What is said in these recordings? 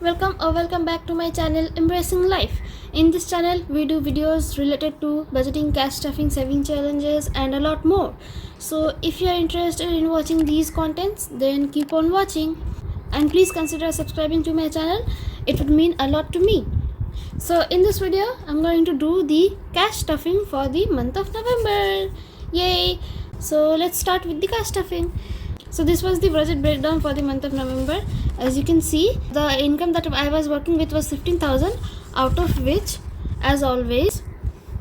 welcome back to my channel Embracing Life. In this channel we do videos related to budgeting, cash stuffing, saving challenges and a lot more. So if you are interested in watching these contents, then keep on watching and please consider subscribing to my channel. It would mean a lot to me. So in this video I'm going to do the cash stuffing for the month of November. Yay! So let's start with the cash stuffing. So this was the budget breakdown for the month of November. As you can see, the income that I was working with was 15,000, out of which, as always,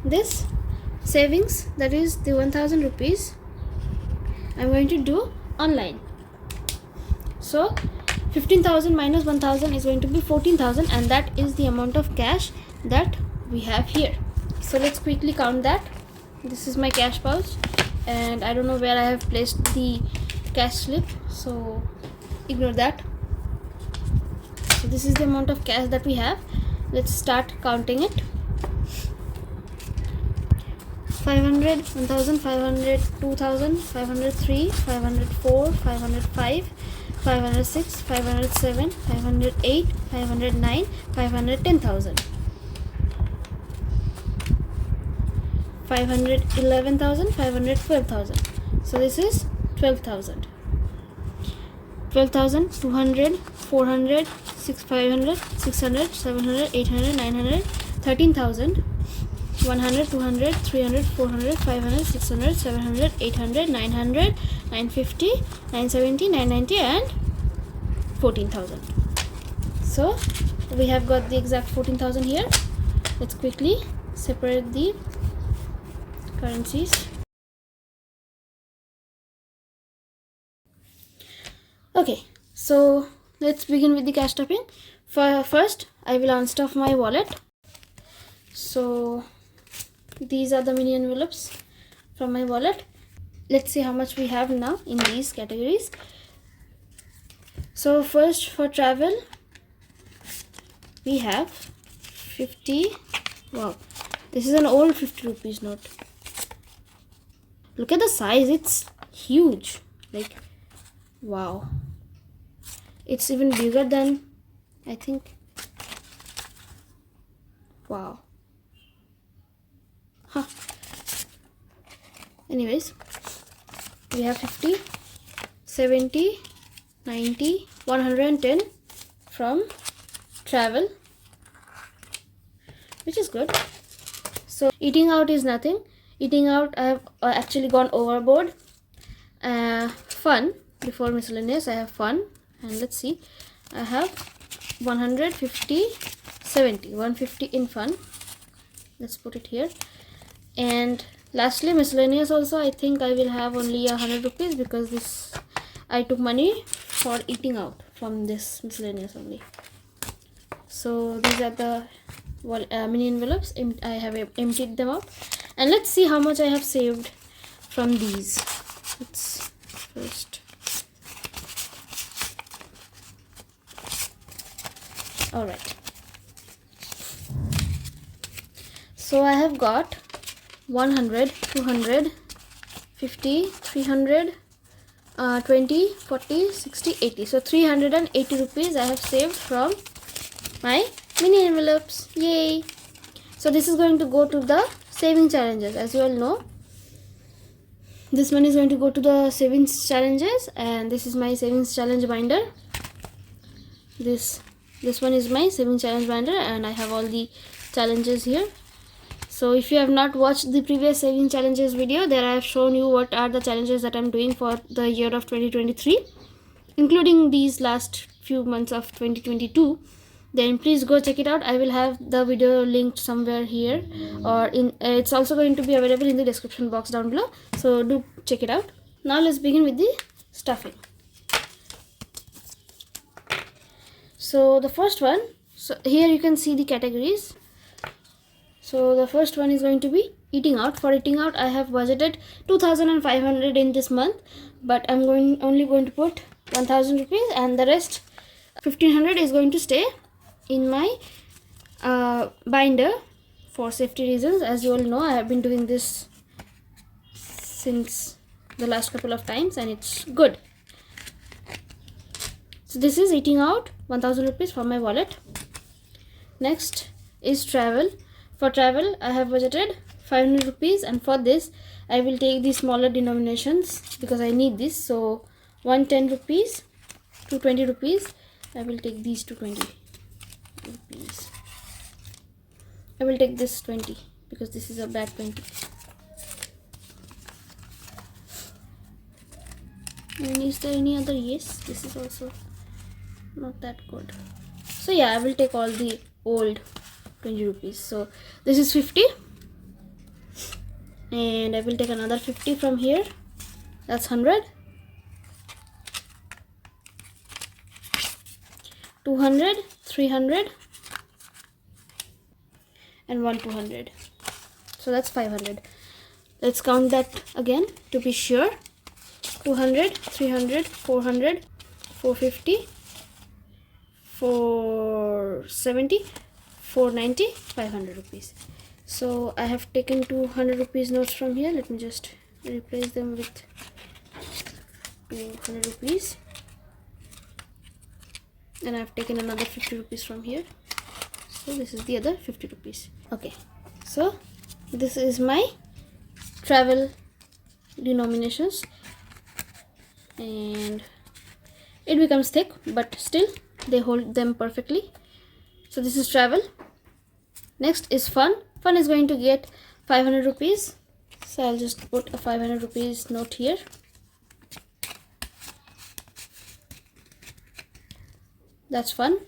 this savings, that is the 1,000 rupees, I'm going to do online. So 15,000 minus 1,000 is going to be 14,000, and that is the amount of cash that we have here. So let's quickly count that. This is my cash pouch, and I don't know where I have placed the cash slip, so ignore that. So this is the amount of cash that we have. Let's start counting it. 500, 1,000, 500, 2,000, 503, 504, 505, 506, 507, 508, 509, 510,000, 511,000, 512,000. So this is 12,000, 12,000, 200, 400, 500, 600, 700, 800, 900, 13,000, 100, 200, 300, 400, 500, 600, 700, 800, 900, 950, 970, 990 and 14,000. So we have got the exact 14,000 here. Let's quickly separate the currencies. Okay, so let's begin with the cash stuffing. First, I will unstuff my wallet. So these are the mini envelopes from my wallet. Let's see how much we have now in these categories. So first, for travel, we have 50. Wow, this is an old 50 rupees note. Look at the size, it's huge. Like, wow, it's even bigger than, I think, wow, huh. Anyways, we have 50, 70, 90, 110 from travel, which is good. So eating out is nothing. Eating out, I have actually gone overboard. Fun, before miscellaneous, I have fun, and let's see, I have 150, 70, 150 in fun. Let's put it here. And lastly, miscellaneous also, I think I will have only 100 rupees because this, I took money for eating out from this miscellaneous only. So these are the mini envelopes. I have emptied them out, and let's see how much I have saved from these. Let's first, all right, so I have got 100, 200, 50, 300, 20, 40, 60, 80. So 380 rupees I have saved from my mini envelopes. Yay! So this is going to go to the saving challenges. As you all know, this money is going to go to the savings challenges, and this is my savings challenge binder. This one is my saving challenge binder, and I have all the challenges here. So if you have not watched the previous saving challenges video, there I have shown you what are the challenges that I'm doing for the year of 2023, including these last few months of 2022. Then please go check it out. I will have the video linked somewhere here, or in it's also going to be available in the description box down below, so do check it out. Now let's begin with the stuffing. So the first one, so here you can see the categories. So the first one is going to be eating out. For eating out, I have budgeted 2,500 in this month, but I'm only going to put 1,000 rupees, and the rest 1,500 is going to stay in my binder for safety reasons. As you all know, I have been doing this since the last couple of times, and it's good. So this is eating out 1000 rupees from my wallet. Next is travel. For travel I have budgeted 500 rupees, and for this I will take the smaller denominations because I need this. So 110 rupees, 220 rupees. I will take these 220 rupees. I will take this 20 because this is a bad 20. And is there any other? Yes, this is also not that good. So yeah, I will take all the old 20 rupees. So this is 50, and I will take another 50 from here. That's 100, 200, 300, and 200. So that's 500. Let's count that again to be sure. 200, 300, 400, 450, 470, 490, 500 rupees. So I have taken 200 rupees notes from here. Let me just replace them with 200 rupees, and I've taken another 50 rupees from here. So this is the other 50 rupees. Okay, so this is my travel denominations, and it becomes thick, but still they hold them perfectly. So this is travel. Next is fun. Fun is going to get 500 rupees. So I'll just put a 500 rupees note here. That's fun.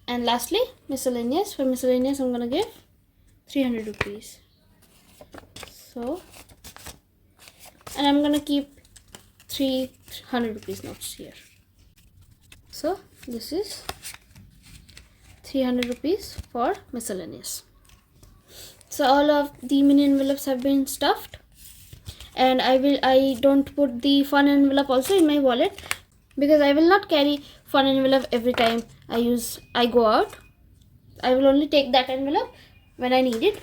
And lastly, miscellaneous. For miscellaneous I'm gonna give 300 rupees. So, and I'm gonna keep 300 rupees notes here. So this is 300 rupees for miscellaneous. So all of the mini envelopes have been stuffed, and I don't put the fun envelope also in my wallet because I will not carry fun envelope every time I go out. I will only take that envelope when I need it.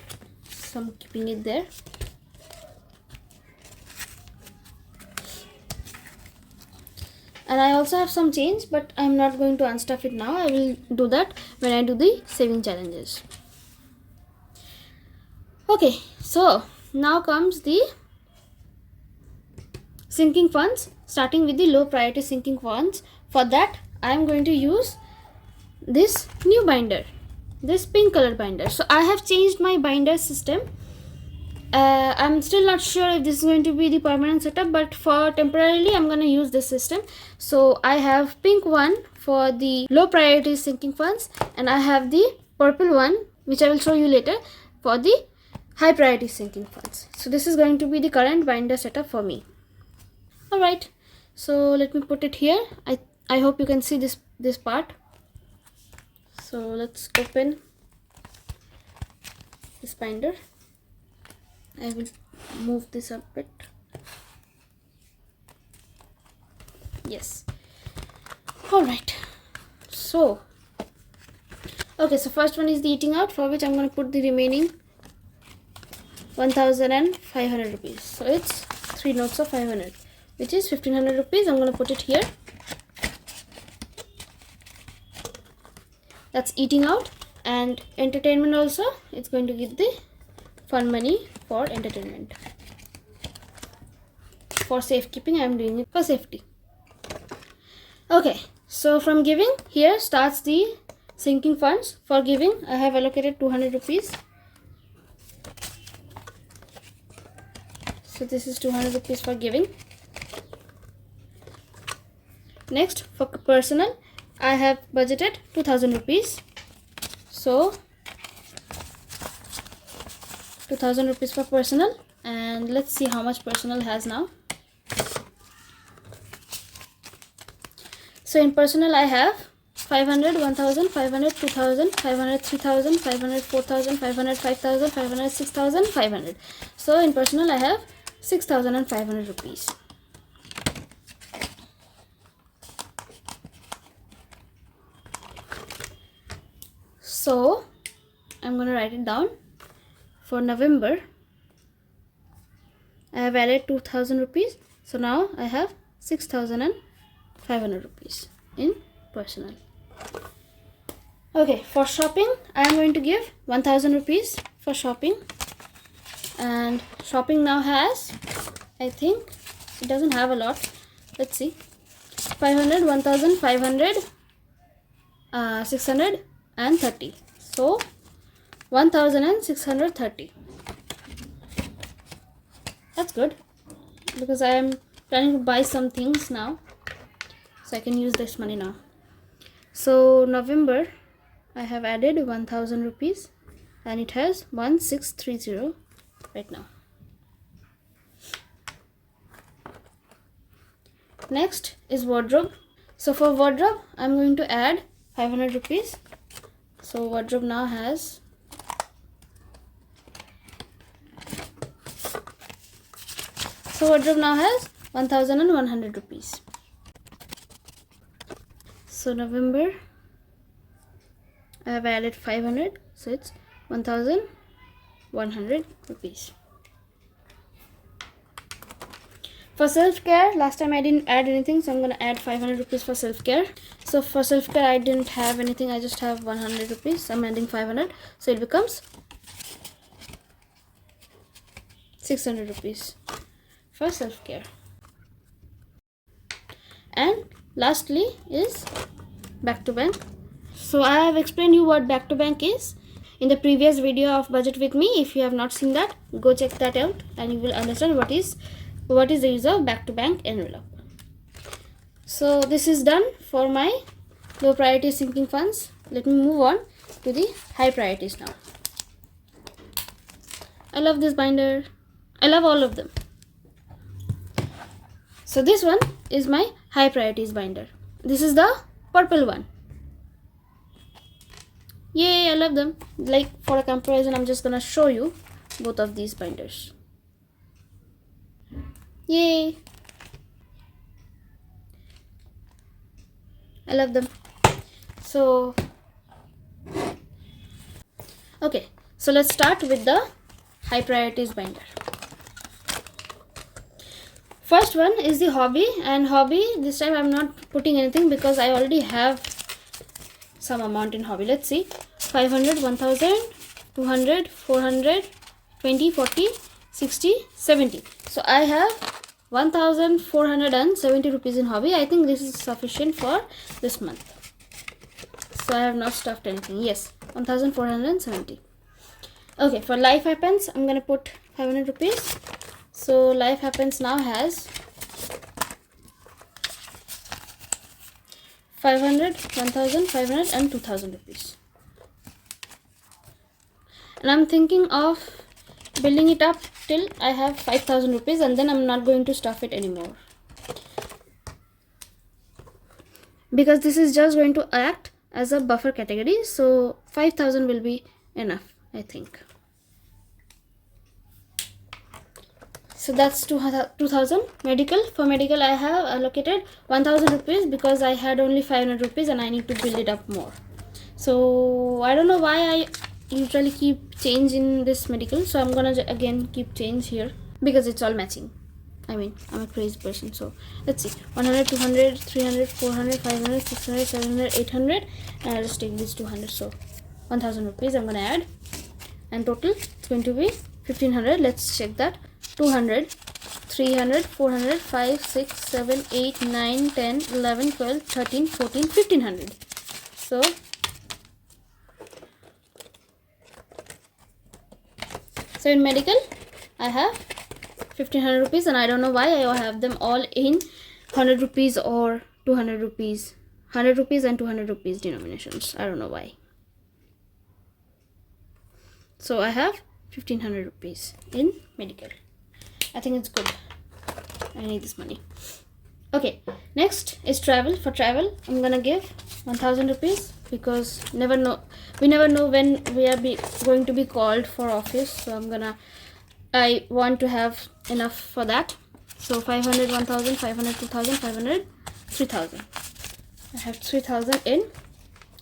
So I'm keeping it there. And I also have some change, but I'm not going to unstuff it now. I will do that when I do the saving challenges. Okay, so now comes the sinking funds, starting with the low priority sinking funds. For that I am going to use this new binder, this pink color binder. So I have changed my binder system. I'm still not sure if this is going to be the permanent setup, but for temporarily I'm going to use this system. So I have pink one for the low priority sinking funds, and I have the purple one, which I will show you later, for the high priority sinking funds. So this is going to be the current binder setup for me. Alright, so let me put it here. I hope you can see this part. So let's open this binder. I will move this a bit. Yes. Alright. So, okay, so first one is the eating out, for which I'm going to put the remaining 1500 rupees. So it's 3 notes of 500, which is 1500 rupees. I'm going to put it here. That's eating out. And entertainment also, it's going to give the fun money for entertainment. For safekeeping, I am doing it for safety. Okay, so from giving, here starts the sinking funds. For giving, I have allocated 200 rupees. So this is 200 rupees for giving. Next, for personal, I have budgeted 2000 rupees. So 2000 rupees for personal, and let's see how much personal has now. So in personal I have 500, 1000, 500, 2000, 500, 3000, 500, 4000, 500, 5000, 500, 6000, 500. So in personal I have 6500 rupees. So I'm going to write it down. For November, I have added 2000 rupees. So now I have 6500 rupees in personal. Okay, for shopping I am going to give 1000 rupees for shopping, and shopping now has, I think it doesn't have a lot, let's see, 500, 1500, 630, so 1630. That's good because I am planning to buy some things now, so I can use this money now. So November I have added 1000 rupees and it has 1630 right now. Next is wardrobe. So for wardrobe I'm going to add 500 rupees. So wardrobe now has 1100 rupees. So November I have added 500, so it's 1100 rupees. For self-care, last time I didn't add anything, so I'm gonna add 500 rupees for self-care. So for self-care I didn't have anything, I just have 100 rupees, so I'm adding 500, so it becomes 600 rupees for self-care. And lastly is back to bank. So I have explained you what back to bank is in the previous video of budget with me. If you have not seen that, go check that out and you will understand what is the use of back to bank envelope. So this is done for my low priority sinking funds. Let me move on to the high priorities now. I love this binder. I love all of them. So this one is my high priorities binder. This is the purple one. Yay, I love them. Like for a comparison, I'm just gonna show you both of these binders. Yay, I love them. So okay, so let's start with the high priorities binder. First one is the hobby, and hobby this time I'm not putting anything because I already have some amount in hobby. Let's see, 500, 1000, 200, 400, 20, 40, 60, 70. So I have 1470 rupees in hobby. I think this is sufficient for this month. So I have not stuffed anything. Yes, 1470. Okay, for life happens I'm gonna put 500 rupees. So life happens now has 500, 1000, 500 and 2000 rupees. And I'm thinking of building it up till I have 5000 rupees, and then I'm not going to stuff it anymore because this is just going to act as a buffer category. So 5000 will be enough, I think. So that's 2000. Medical, for medical I have allocated 1000 rupees because I had only 500 rupees and I need to build it up more. So I don't know why I usually keep change in this medical, so I'm gonna again keep change here because it's all matching. I mean, I'm a crazy person. So let's see, 100, 200, 300, 400, 500, 600, 700, 800, and I'll just take these 200. So 1000 rupees I'm gonna add, and total it's going to be 1500. Let's check that. 200, 300, 400, 5, 6, 7, 8, 9, 10, 11, 12, 13, 14, 1500. So in medical I have 1500 rupees, and I don't know why I have them all in 100 rupees or 200 rupees, 100 rupees and 200 rupees denominations. I don't know why. So I have 1500 rupees in medical. I think it's good. I need this money. Okay, next is travel. For travel I'm gonna give 1000 rupees because we never know when we are going to be called for office. So I want to have enough for that. So 500, 1000, 500, 2000, 500, 3000. I have 3000 in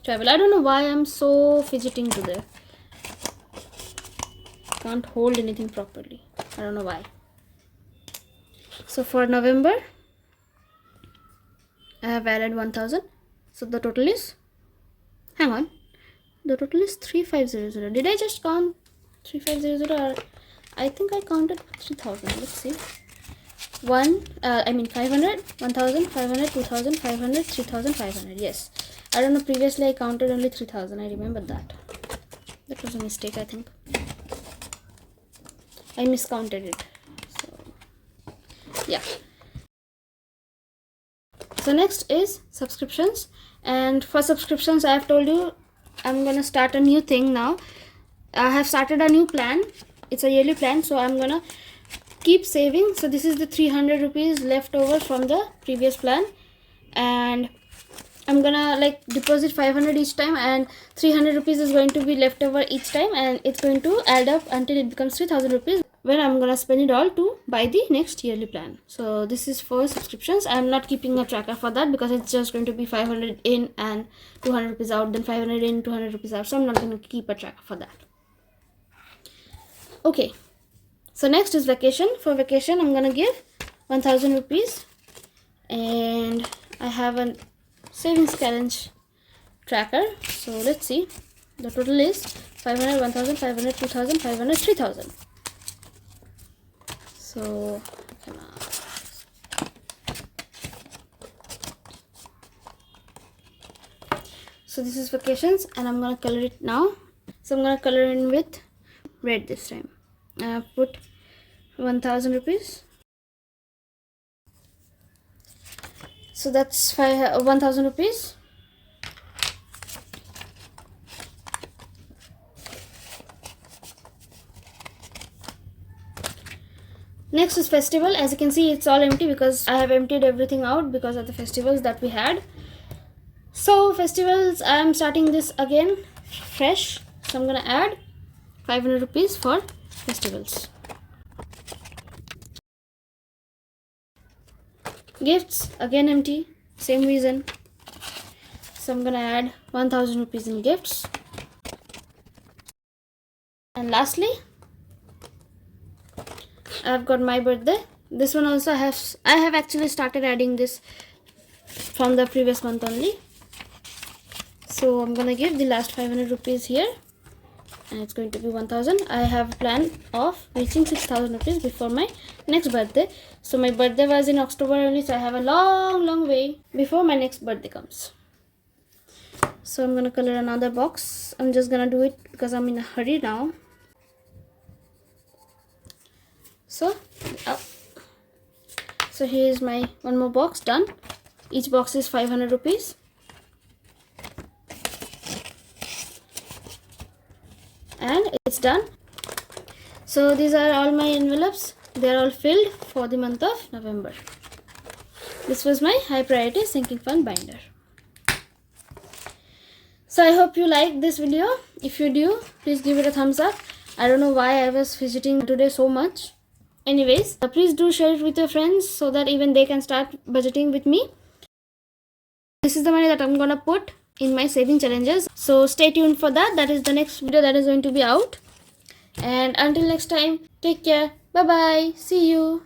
travel. I don't know why I'm so fidgeting today. Can't hold anything properly. I don't know why. So for November I have added 1000. So the total is, hang on, the total is 3500. Did I just count 3500 or I think I counted 3000? Let's see. 500, 1000, 500, 2000, 500, 3500. Yes, I don't know, previously I counted only 3000. I remember that. That was a mistake, I think. I miscounted it. So yeah. So next is subscriptions, and for subscriptions I have told you I'm gonna start a new thing now. I have started a new plan. It's a yearly plan, so I'm gonna keep saving. So this is the 300 rupees left over from the previous plan, and I'm gonna like deposit 500 each time, and 300 rupees is going to be left over each time, and it's going to add up until it becomes 3000 rupees, when I'm gonna spend it all to buy the next yearly plan. So this is for subscriptions. I'm not keeping a tracker for that because it's just going to be 500 in and 200 rupees out, then 500 in, 200 rupees out. So I'm not going to keep a tracker for that. Okay, so next is vacation. For vacation I'm gonna give 1000 rupees, and I have a savings challenge tracker. So let's see, the total is 500, 1000, 500, 2000, 500, 3000. So this is vacations, and I'm gonna color it now. So I'm gonna color in with red this time. I have put 1000 rupees. So that's 1000 rupees. Next is festival. As you can see, it's all empty because I have emptied everything out because of the festivals that we had. So festivals, I am starting this again fresh. So I'm gonna add 500 rupees for festivals. Gifts, again empty, same reason. So I'm gonna add 1000 rupees in gifts. And lastly, I've got my birthday. This one also I have actually started adding this from the previous month only. So I'm gonna give the last 500 rupees here, and it's going to be 1000. I have a plan of reaching 6000 rupees before my next birthday. So my birthday was in October only, so I have a long way before my next birthday comes. So I'm gonna color another box. I'm just gonna do it because I'm in a hurry now. So here is my one more box done. Each box is 500 rupees. And it's done. So these are all my envelopes. They are all filled for the month of November. This was my high priority sinking fund binder. So I hope you liked this video. If you do, please give it a thumbs up. I don't know why I was fidgeting today so much. Anyways, please do share it with your friends so that even they can start budgeting with me. This is the money that I'm gonna put in my saving challenges. So stay tuned for that. That is the next video that is going to be out. And until next time, take care. Bye bye. See you.